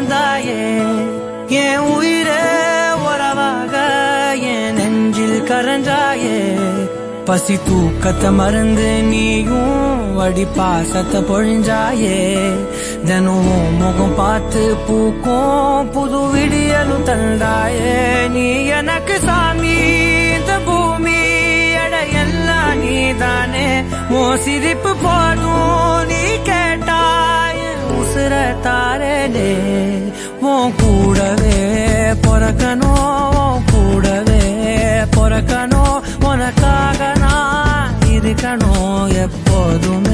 பிறந்தாயே என் உயிரே உறவாக என் நெஞ்சில் கரஞ்சாயே பசி தூக்கத்தை மறந்து நீயும் அடி பாசத்தை பொழிஞ்சாயே தினமும் முகம் பார்த்து பூக்கும் புது விடியலும் தந்தாயே நீ எனக்கு சாமி இந்த பூமி எல்லாம் நீதானே ஓ சிரிப்பு போதும் நீ கேட்டாய் உசுர தாரே உன் கூடவே பொறக்கணும் கூடவே பொறக்கணும் உனக்காக நான் இருக்கணும் எப்போதுமே